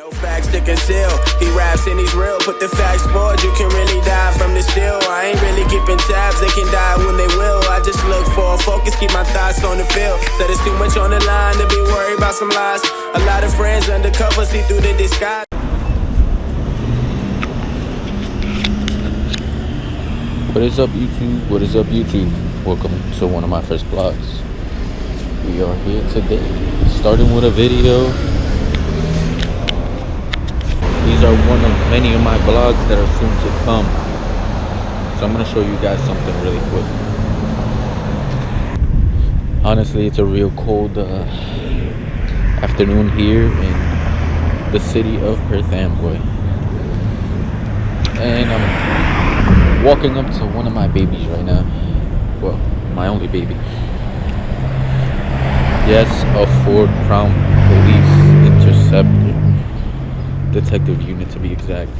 No facts to conceal. He raps and he's real. Put the facts forward. You can really die from the steel. I ain't really keeping tabs. They can die when they will. I just look for a focus. Keep my thoughts on the field. Said it's too much on the line to be worried about some lies. A lot of friends undercover see through the disguise. What is up, YouTube? What is up, YouTube? Welcome to one of my first vlogs. We are here today, starting with a video. These are one of many of my vlogs that are soon to come. So I'm going to show you guys something really quick. Honestly, it's a real cold afternoon here in the city of Perth Amboy. And I'm walking up to one of my babies right now. Well, my only baby. Yes, a Ford Crown Police Interceptor. Detective unit to be exact.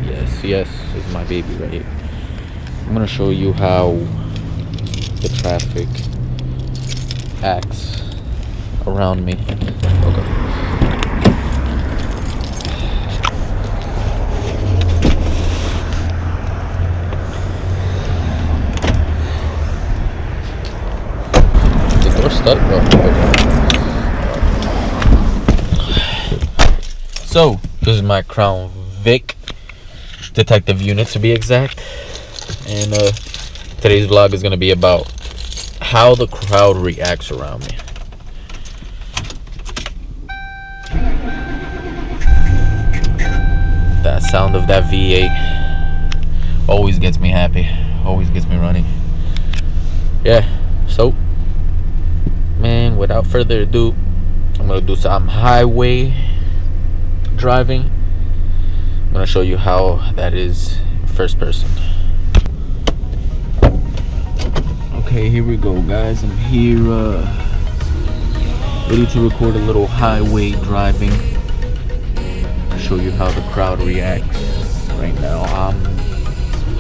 Yes, is my baby right here. I'm gonna show you how the traffic acts around me. Okay. The door's stuck, bro. So, this is my Crown Vic detective unit to be exact. And today's vlog is going to be about how the crowd reacts around me. That sound of that V8 always gets me happy. Always gets me running. Yeah, so, man, without further ado, I'm going to do some highway driving. I'm gonna show you how that is first person. Okay, here we go, guys. I'm here ready to record a little highway driving. I'll show you how the crowd reacts. Right now I'm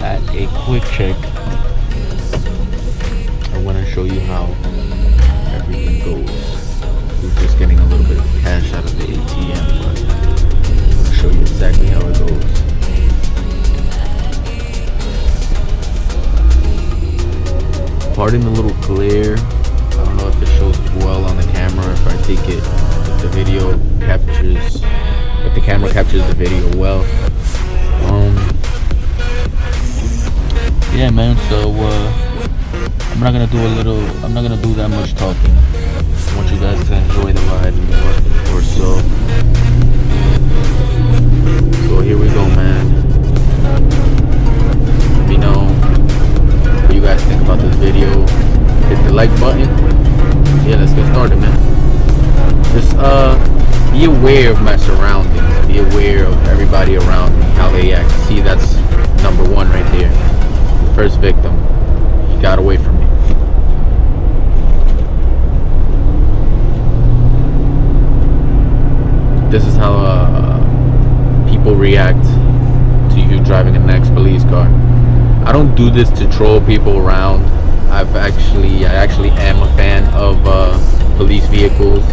at a Quick Check. I want to show you how everything goes. We're just getting a little bit of cash out of the ATM, but show you exactly how it goes. Pardon the little glare. I don't know if it shows well on the camera. If I take it, if the video captures, if the camera captures the video well. Yeah, man. So I'm not gonna do that much talking. I want you guys to enjoy the ride more or so. So here we go, man. Let me know what you guys think about this video. Hit the like button. Yeah, let's get started, man. Just be aware of my surroundings. Be aware of everybody around me, how they act. See, that's number one right there. The first victim. He got away from me. This is how people react to you driving an ex-police car. I don't do this to troll people around. I actually am a fan of police vehicles.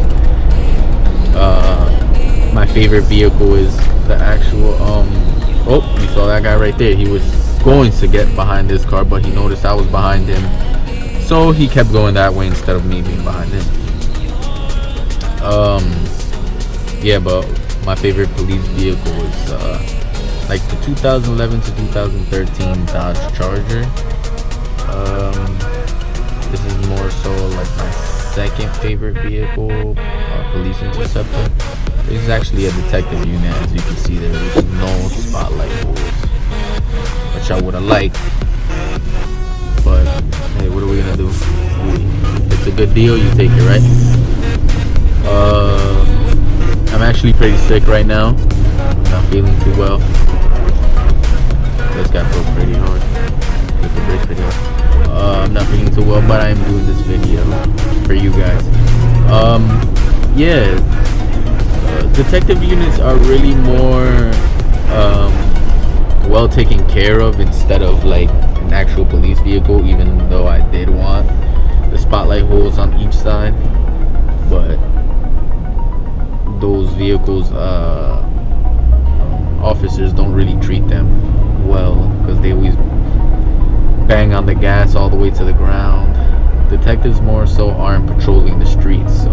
My favorite vehicle is the actual oh, you saw that guy right there. He was going to get behind this car, but he noticed I was behind him, so he kept going that way instead of me being behind him. Yeah, but my favorite police vehicle is like the 2011 to 2013 Dodge Charger. This is more so like my second favorite vehicle, Police Interceptor. This is actually a detective unit, as you can see there. There's no spotlight holes, which I would have liked. But hey, what are we gonna do? It's a good deal, you take it, right? I'm actually pretty sick right now. Not feeling too well. This got broke pretty hard. Hit the brakes pretty hard. I'm not feeling too well, but I am doing this video for you guys. Yeah. Detective units are really more well taken care of instead of like an actual police vehicle, even though I did want the spotlight holes on each side. But those vehicles, officers don't really treat them well, because they always bang on the gas all the way to the ground. Detectives more so aren't patrolling the streets, so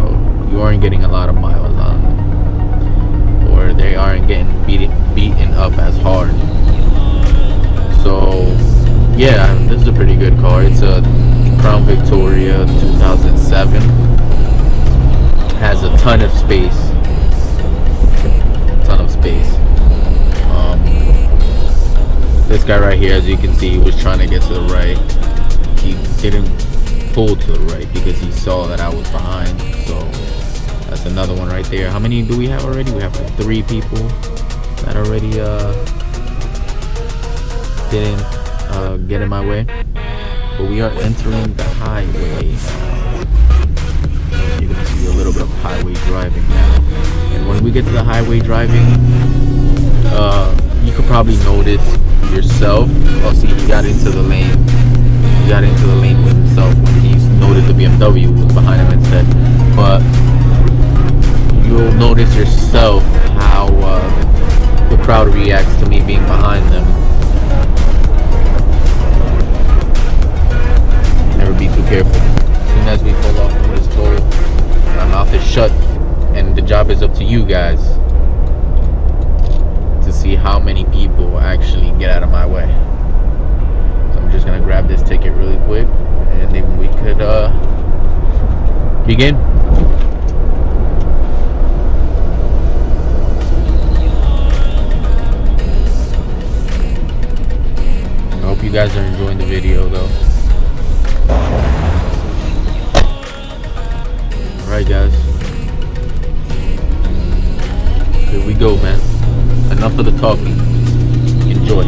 you aren't getting a lot of miles on them, or they aren't getting beaten up as hard. So yeah, this is a pretty good car. It's a Crown Victoria 2007. Has a ton of space. This guy right here, as you can see, was trying to get to the right. He didn't pull to the right because he saw that I was behind. So that's another one right there. How many do we have already? We have like 3 people that already didn't get in my way. But we are entering the highway. You're gonna see a little bit of highway driving now. And when we get to the highway driving, you could probably notice yourself. Oh, see, he got into the lane. He got into the lane with himself when he noticed the BMW was behind him instead. But you'll notice yourself how the crowd reacts to me being behind them. Never be too careful. As soon as we pull off from this toll, my mouth is shut, and the job is up to you guys to see how many people actually get out of my way. So I'm just gonna grab this ticket really quick, and then we could begin. I hope you guys are enjoying the video though. Alright guys, here we go, man. Enough of the talking. Enjoy.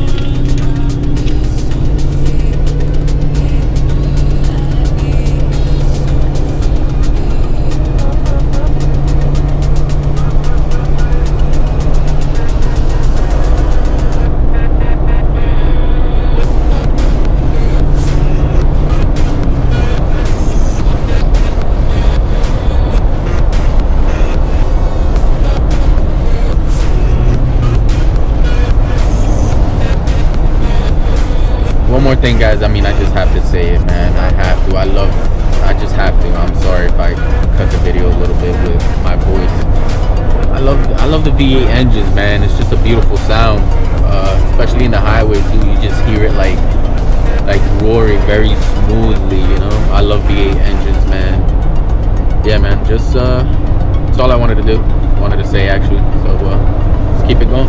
One more thing, guys. I mean, I just have to say it, man. I have to. I just have to. I'm sorry if I cut the video a little bit with my voice. I love the V8 engines, man. It's just a beautiful sound, especially in the highway too. You just hear it like roaring very smoothly, you know. I love V8 engines, man. Yeah, man. Just that's all I wanted to do. Wanted to say actually. So let's keep it going.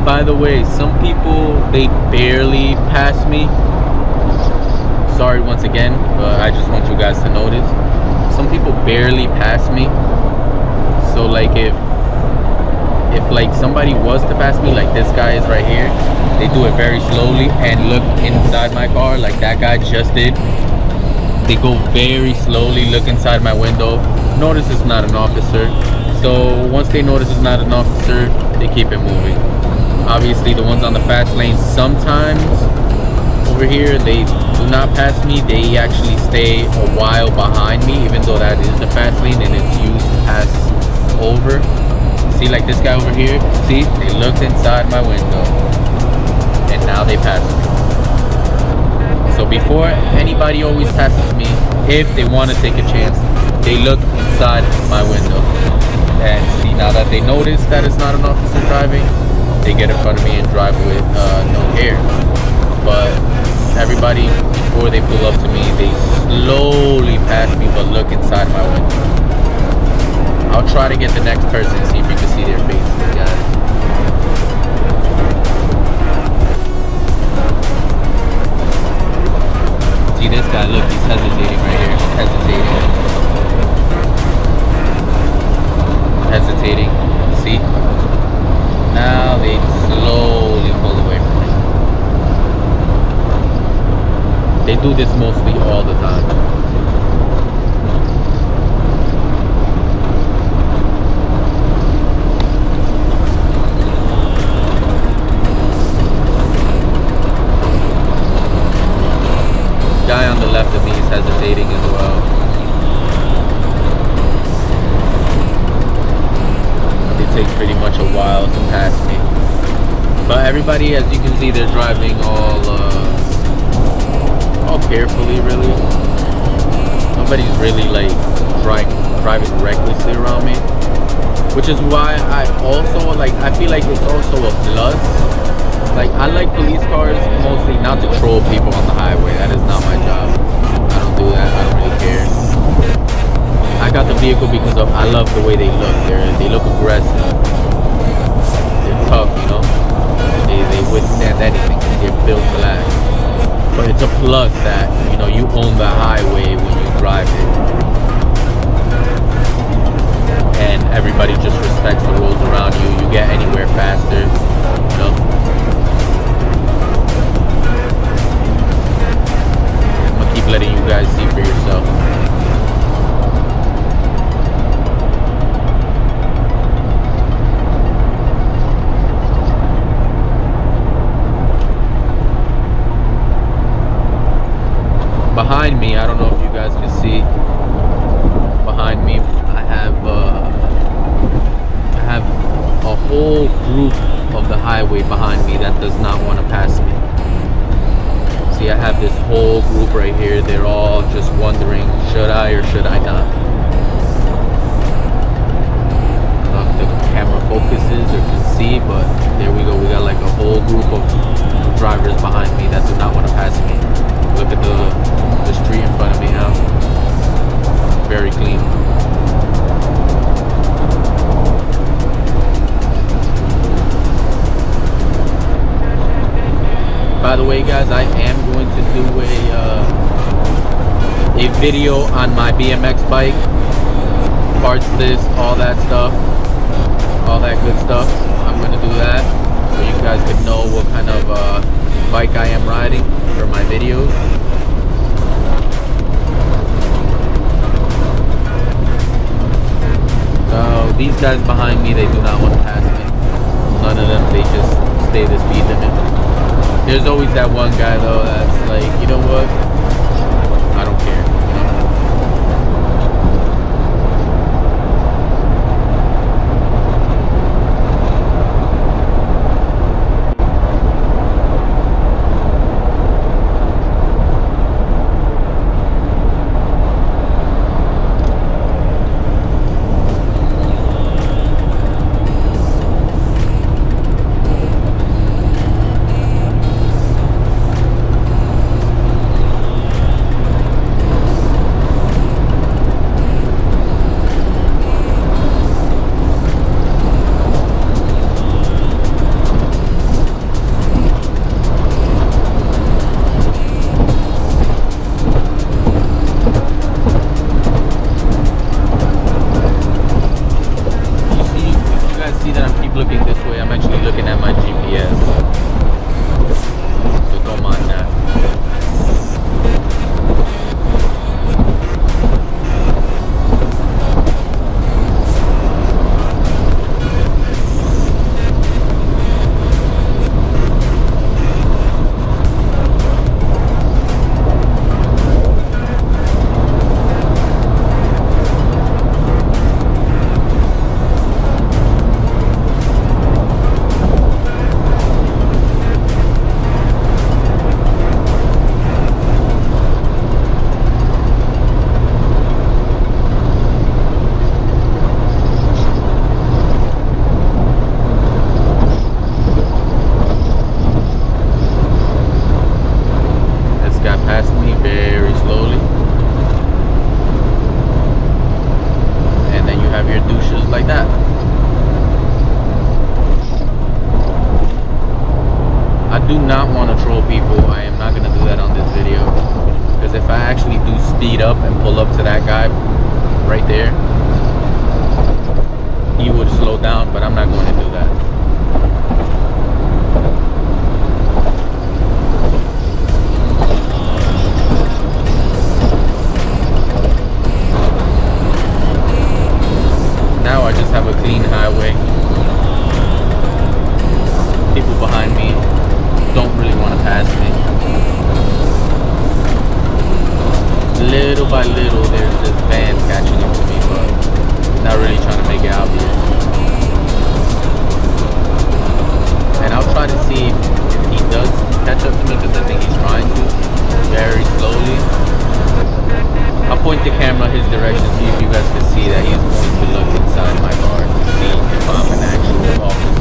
By the way, some people, they barely pass me. Sorry once again, but I just want you guys to notice. Some people barely pass me. So like if like somebody was to pass me, like this guy is right here, they do it very slowly and look inside my car like that guy just did. They go very slowly, look inside my window, notice it's not an officer. So once they notice it's not an officer, they keep it moving. Obviously the ones on the fast lane, sometimes over here they do not pass me. They actually stay a while behind me, even though that is the fast lane and it's used to pass over. See, like this guy over here, see, they looked inside my window and now they pass me. So before anybody always passes me, if they want to take a chance, they look inside my window and see. Now that they notice that it's not an officer driving, they get in front of me and drive with no care. But everybody, before they pull up to me, they slowly pass me but look inside my window. I'll try to get the next person, see if you can see their faces, guys. See this guy, look, he's hesitating right here. Hesitating. See? Now they slowly pull away from me. They do this mostly all the time. left of me is hesitating as well. It takes pretty much a while to pass me. But everybody, as you can see, they're driving all carefully, really. Nobody's really like driving recklessly around me. Which is why I also like, I feel like it's also a plus. Like, I like police cars mostly not to troll people on the highway. That is not my job. I don't do that. I don't really care. I got the vehicle because of, I love the way they look. They look aggressive. They're tough, you know. They withstand anything. They're built to last. But it's a plus that, you know, you own the highway when you drive it. And everybody just respects the rules around you. You get anywhere faster, you know. I'm gonna keep letting you guys see for yourself. Behind me, I don't know if you guys can see. Behind me, I have a whole group of the highway behind me that does not want to pass me. See, I have this whole group right here. They're all just wondering, should I or should I not? I don't know if the camera focuses or can see, but there we go. We got like a whole group of drivers behind me that do not want to pass me. Look at the street in front of me now. Very clean. By the way, guys, I am going to do a video on my BMX bike, parts list, all that stuff, all that good stuff. I'm going to do that so you guys can know what kind of bike I am riding for my videos. So these guys behind me, they do not want to pass me. None of them, they just stay the speed limit. There's always that one guy though that's like, you know what? I don't care. Looking this way, I'm actually looking at my GPS, so don't mind that. do not want to troll people. I am not going to do that on this video, because if I actually do speed up and pull up to that guy right there, he would slow down, but I'm not going to do that. Now I just have a clean highway. People behind me don't really want to pass me. little by little, there's this van catching up to me, but not really trying to make it out here. And I'll try to see if he does catch up to me, because I think he's trying to, very slowly. I'll point the camera his direction, see if you guys can see that he's going to look inside my car to see if I'm an actual officer.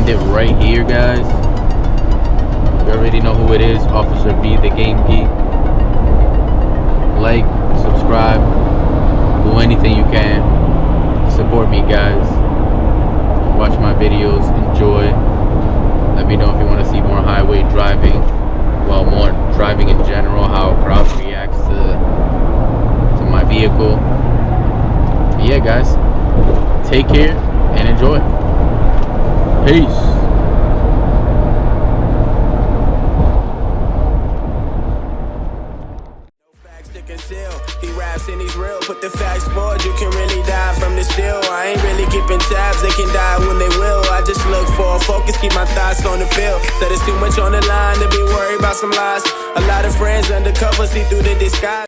end it right here, guys. You already know who it is, Officer B, the Game Geek. Like, subscribe, do anything you can. Support me, guys. Watch my videos, enjoy. Let me know if you want to see more highway driving. Well, more driving in general, how a crowd reacts to my vehicle. But yeah, guys, take care and enjoy. Peace. He raps and he's real, put the facts forward, you can really die from the still. I ain't really keeping tabs, they can die when they will. I just look for a focus, keep my thoughts on the field. Said it's too much on the line to be worried about some lies. A lot of friends undercover, see through the disguise.